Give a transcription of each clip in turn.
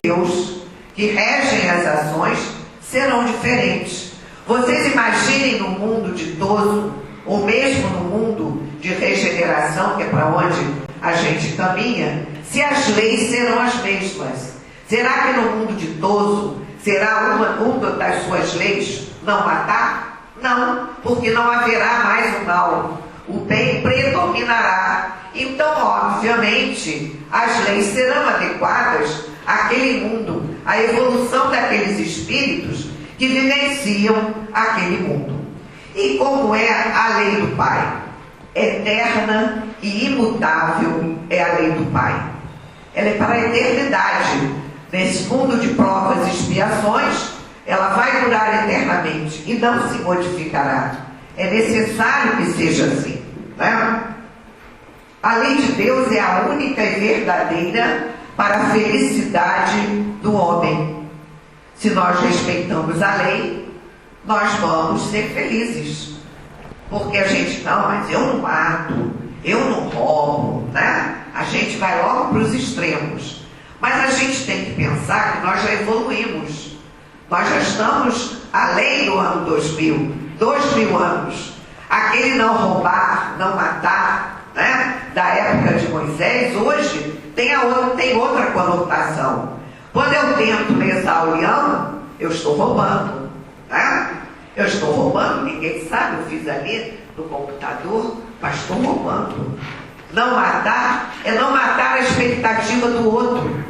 Deus que regem as ações serão diferentes. Vocês imaginem no mundo ditoso, ou mesmo no mundo de regeneração, que é para onde a gente caminha, se as leis serão as mesmas. Será que no mundo ditoso será uma das suas leis não matar? Não, porque não haverá mais o mal. O bem predominará. Então, obviamente, as leis serão adequadas àquele mundo, à evolução daqueles espíritos que vivenciam aquele mundo. E como é a lei do Pai? Eterna e imutável é a lei do Pai. Ela é para a eternidade. Nesse mundo de provas e expiações, ela vai durar eternamente e não se modificará. É necessário que seja assim, né? A lei de Deus é a única e verdadeira para a felicidade do homem. Se nós respeitamos a lei, nós vamos ser felizes. Porque a gente, não, mas eu não mato, eu não roubo, né? A gente vai logo para os extremos. Mas a gente tem que pensar que nós já evoluímos. Nós já estamos além do ano 2000, 2000 anos. Aquele não roubar, não matar, né, da época de Moisés, hoje tem outra conotação. Quando eu tento lesar o leão, eu estou roubando, né? Eu estou roubando, ninguém sabe, eu fiz ali no computador, mas estou roubando. Não matar é não matar a expectativa do outro,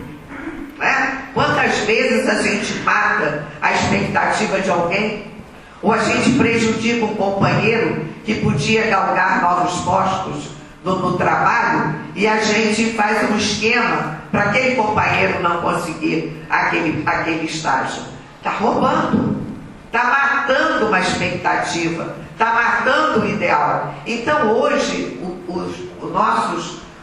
né? Quantas vezes a gente mata a expectativa de alguém? Ou a gente prejudica um companheiro que podia galgar novos postos no trabalho e a gente faz um esquema para aquele companheiro não conseguir aquele estágio. Está roubando, está matando uma expectativa, está matando o ideal. Então hoje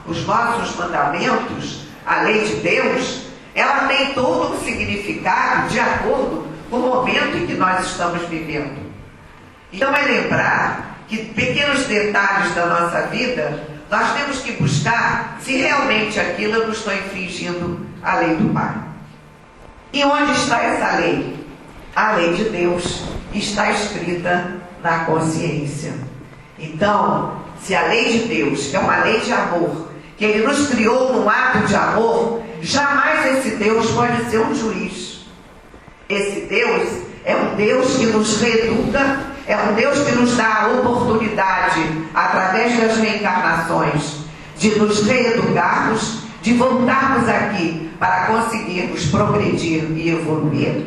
os nossos mandamentos, a lei de Deus, ela tem todo um significado de acordo com o momento em que nós estamos vivendo. Então é lembrar que pequenos detalhes da nossa vida, nós temos que buscar se realmente aquilo eu não estou infringindo a lei do Pai. E onde está essa lei? A lei de Deus está escrita na consciência. Então, se a lei de Deus, que é uma lei de amor, que Ele nos criou num ato de amor, jamais esse Deus pode ser um juiz. Esse Deus é um Deus que nos reeduca, é um Deus que nos dá a oportunidade, através das reencarnações, de nos reeducarmos, de voltarmos aqui para conseguirmos progredir e evoluir.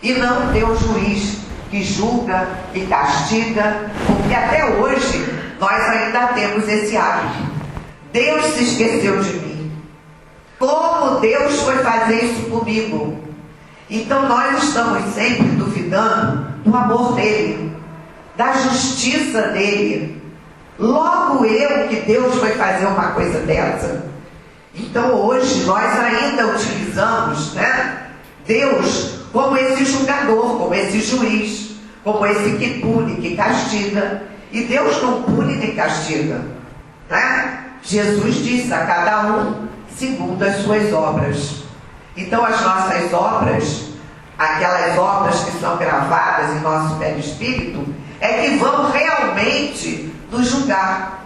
E não Deus juiz que julga, que castiga, porque até hoje nós ainda temos esse hábito. Deus se esqueceu de mim. Como Deus foi fazer isso comigo? Então nós estamos sempre duvidando do amor dele, da justiça dele. Logo eu que Deus foi fazer uma coisa dessa. Então hoje nós ainda utilizamos, né, Deus como esse julgador, como esse juiz, como esse que pune, que castiga. E Deus não pune nem castiga, né? Jesus disse a cada um segundo as suas obras. Então as nossas obras, aquelas obras que são gravadas em nosso perispírito, é que vão realmente nos julgar.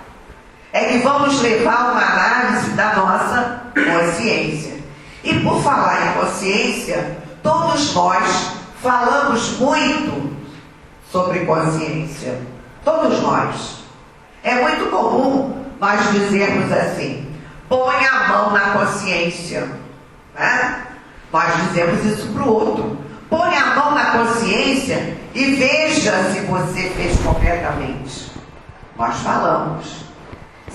É que vão nos levar a uma análise da nossa consciência. E por falar em consciência, todos nós falamos muito sobre consciência. Todos nós. É muito comum nós dizermos assim: põe a mão na consciência, né? Nós dizemos isso para o outro. Põe a mão na consciência e veja se você fez corretamente. Nós falamos.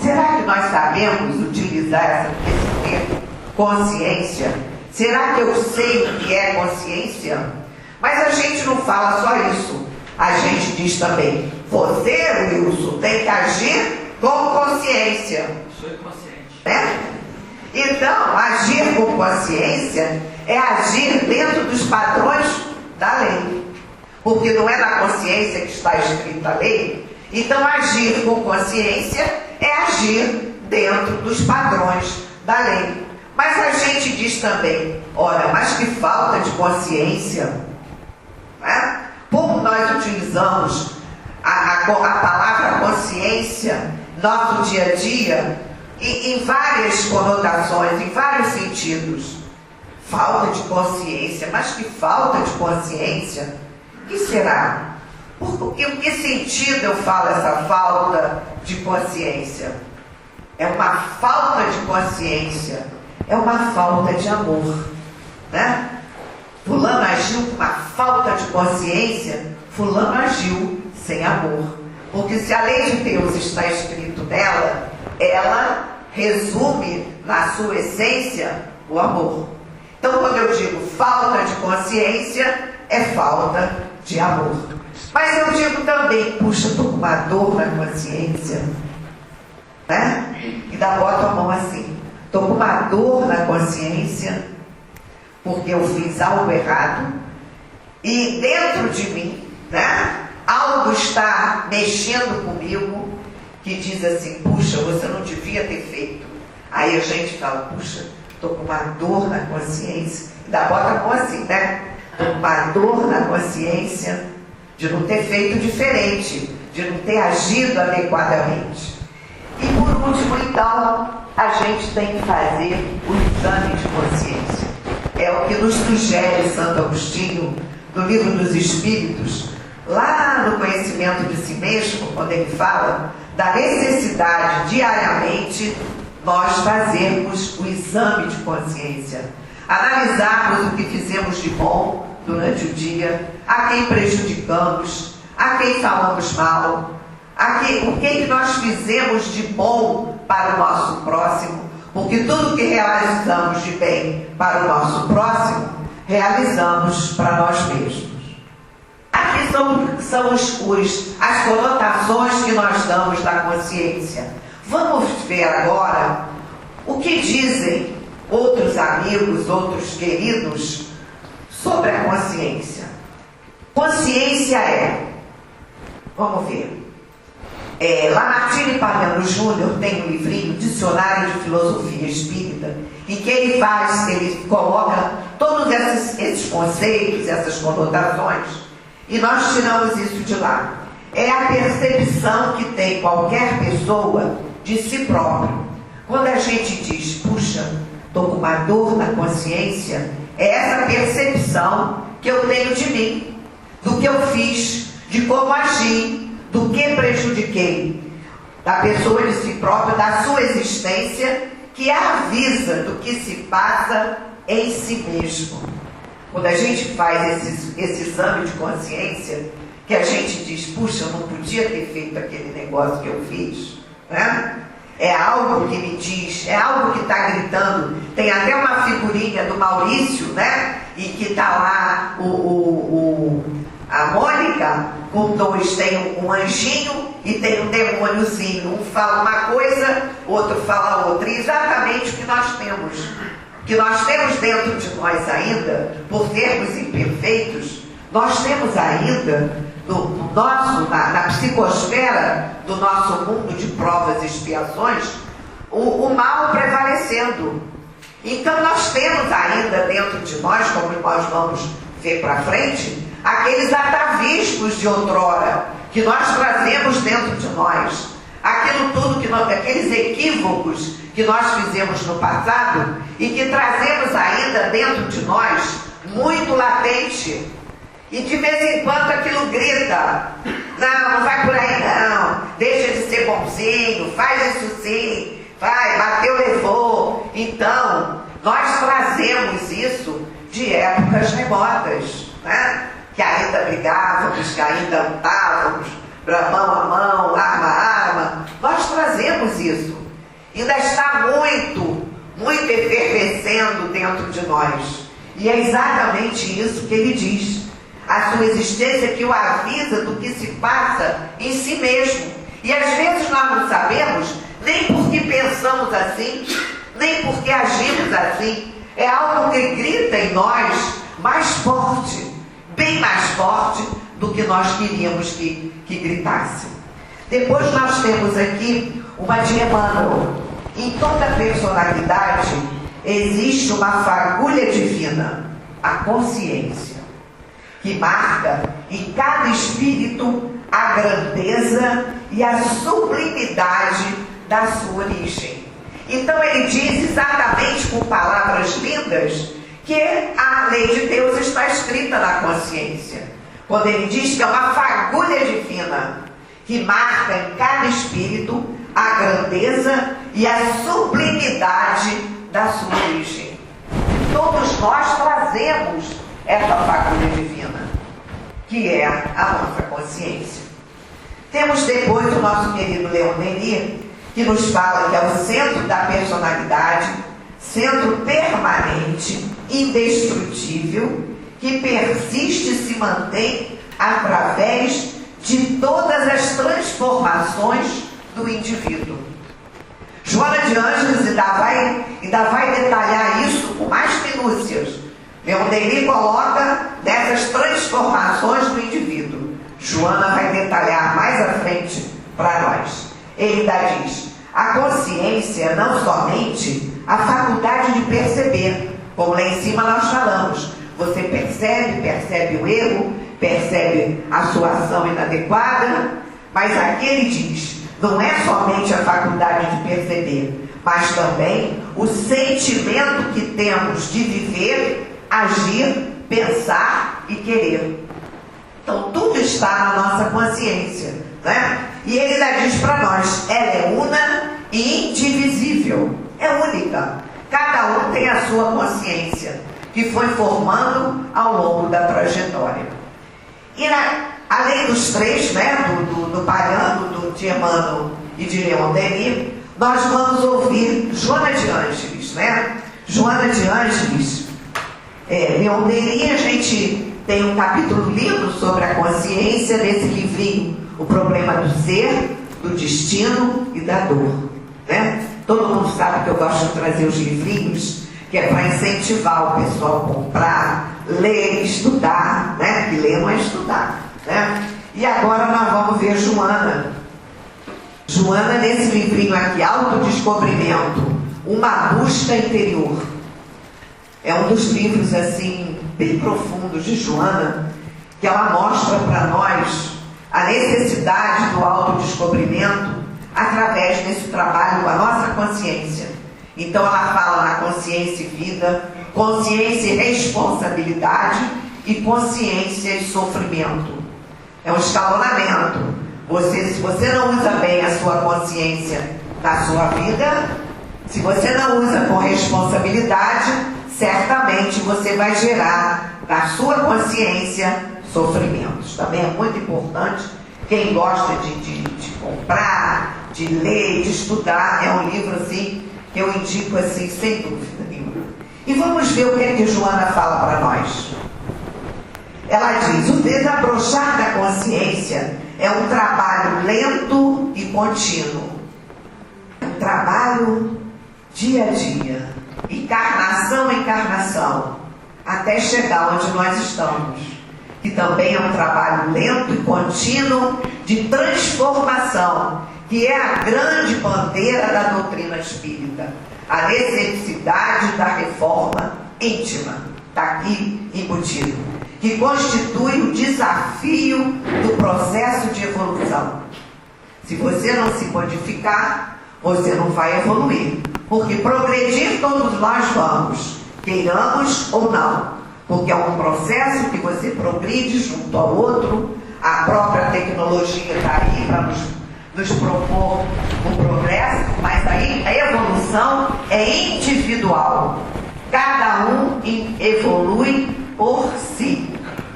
Será que nós sabemos utilizar esse termo, consciência? Será que eu sei o que é consciência? Mas a gente não fala só isso. A gente diz também: você, Wilson, tem que agir com consciência. Sou consciente. Né? Então, agir com consciência é agir dentro dos padrões da lei. Porque não é na consciência que está escrita a lei. Então, agir com consciência é agir dentro dos padrões da lei. Mas a gente diz também: Ora, mas que falta de consciência, né? Como nós utilizamos a palavra consciência no nosso dia a dia, em várias conotações, em vários sentidos. Falta de consciência, mas que falta de consciência? O que será? Em que sentido eu falo essa falta de consciência? É uma falta de consciência, é uma falta de amor, né? Fulano agiu com uma falta de consciência, fulano agiu sem amor. Porque se a lei de Deus está escrito nela, ela resume na sua essência o amor. Então, quando eu digo falta de consciência, é falta de amor. Mas eu digo também, puxa, estou com uma dor na consciência, né? E ainda boto a mão assim, estou com uma dor na consciência, porque eu fiz algo errado, e dentro de mim, né, algo está mexendo comigo, que diz assim, puxa, você não devia ter feito. Aí a gente fala, puxa, estou com uma dor na consciência, ainda bota a mão assim, né? Estou com uma dor na consciência de não ter feito diferente, de não ter agido adequadamente. E por último, então, a gente tem que fazer o exame de consciência. É o que nos sugere Santo Agostinho, no Livro dos Espíritos, lá no Conhecimento de Si Mesmo, quando ele fala da necessidade, diariamente, nós fazermos o exame de consciência. Analisarmos o que fizemos de bom durante o dia, a quem prejudicamos, a quem falamos mal, o que nós fizemos de bom para o nosso próximo, porque tudo que realizamos de bem para o nosso próximo, realizamos para nós mesmos. Aqui são as conotações que nós damos da consciência. Vamos ver agora o que dizem outros amigos, outros queridos, sobre a consciência. Consciência vamos ver, Lamartine Pagano Júnior tem um livrinho, Dicionário de Filosofia Espírita, em que ele coloca todos esses conceitos, essas conotações, e nós tiramos isso de lá. É a percepção que tem qualquer pessoa de si próprio. Quando a gente diz, puxa, estou com uma dor na consciência, é essa percepção que eu tenho de mim, do que eu fiz, de como agi, do que prejudiquei, da pessoa de si própria, da sua existência, que avisa do que se passa em si mesmo. Quando a gente faz esse exame de consciência, que a gente diz, puxa, eu não podia ter feito aquele negócio que eu fiz, né? É algo que me diz, é algo que está gritando. Tem até uma figurinha do Maurício, né? E que está lá a Mônica com dois, tem um anjinho e tem um demôniozinho. Um fala uma coisa, outro fala outra. E exatamente o que nós temos. O que nós temos dentro de nós ainda, por termos imperfeitos, nós temos ainda na psicosfera do nosso mundo de provas e expiações, o mal prevalecendo. Então nós temos ainda dentro de nós, como nós vamos ver para frente, aqueles atavismos de outrora, que nós trazemos dentro de nós, aquilo tudo aqueles equívocos que nós fizemos no passado e que trazemos ainda dentro de nós, muito latente. E de vez em quando aquilo grita, não vai por aí não, deixa de ser bonzinho, faz isso sim, vai, bateu, levou. Então, nós trazemos isso de épocas remotas, né? Que ainda brigávamos, que ainda lutávamos, mão a mão, arma a arma. Nós trazemos isso. Ainda está muito efervescendo dentro de nós. E é exatamente isso que ele diz. A sua existência que o avisa do que se passa em si mesmo. E às vezes nós não sabemos nem porque pensamos assim, nem porque agimos assim. É algo que grita em nós mais forte, bem mais forte do que nós queríamos que gritasse. Depois nós temos aqui uma de Emmanuel. Em toda personalidade existe uma fagulha divina, a consciência, que marca em cada espírito a grandeza e a sublimidade da sua origem. Então ele diz exatamente com palavras lindas que a lei de Deus está escrita na consciência. Quando ele diz que é uma fagulha divina que marca em cada espírito a grandeza e a sublimidade da sua origem. Todos nós trazemos essa fagulha divina, que é a nossa consciência. Temos depois o nosso querido Leon Denis, que nos fala que é o centro da personalidade, centro permanente, indestrutível, que persiste e se mantém através de todas as transformações do indivíduo. Joana de Ângeles ainda vai detalhar isso com mais minúcias. Leon Denis coloca dessas transformações do indivíduo. Joana vai detalhar mais à frente para nós. Ele ainda diz: a consciência é não somente a faculdade de perceber, como lá em cima nós falamos. Você percebe o erro, percebe a sua ação inadequada, mas aqui ele diz, não é somente a faculdade de perceber, mas também o sentimento que temos de viver, agir, pensar e querer. Então tudo está na nossa consciência, né? E ele ainda diz para nós, ela é una e indivisível, é única. Cada um tem a sua consciência, que foi formando ao longo da trajetória. E além dos três, né, do Pagliano, do Emmanuel e de Leon Denis, nós vamos ouvir Joana de Ângeles, né? Joana de Ângeles, Leon Denis, a gente tem um capítulo lindo sobre a consciência nesse livrinho, O Problema do Ser, do Destino e da Dor, né? Todo mundo sabe que eu gosto de trazer os livrinhos, que é para incentivar o pessoal a comprar, ler, estudar, né? Porque ler não é estudar, né? E agora nós vamos ver Joana. Joana, nesse livrinho aqui, Autodescobrimento, uma busca interior. É um dos livros, assim, bem profundos de Joana, que ela mostra para nós a necessidade do autodescobrimento através desse trabalho com a nossa consciência. Então ela fala na consciência e vida, consciência e responsabilidade e consciência e sofrimento. É um escalonamento. Se você não usa bem a sua consciência na sua vida, se você não usa com responsabilidade, certamente você vai gerar na sua consciência sofrimentos. Também é muito importante, quem gosta de comprar, de ler, de estudar, é um livro assim que eu indico assim, sem dúvida nenhuma. E vamos ver o que é que Joana fala para nós. Ela diz: o desabrochar da consciência é um trabalho lento e contínuo. É um trabalho dia a dia, encarnação a encarnação, até chegar onde nós estamos. Que também é um trabalho lento e contínuo de transformação, que é a grande bandeira da doutrina espírita. A necessidade da reforma íntima, está aqui embutido, que constitui o desafio do processo de evolução. Se você não se modificar, você não vai evoluir, porque progredir todos nós vamos, queiramos ou não, porque é um processo que você progride junto ao outro. A própria tecnologia está aí para nos propor o progresso, mas aí a evolução é individual. Cada um evolui por si,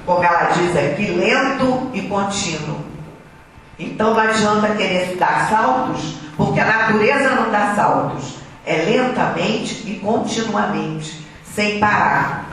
como ela diz aqui, lento e contínuo. Então não adianta querer dar saltos, porque a natureza não dá saltos, é lentamente e continuamente, sem parar.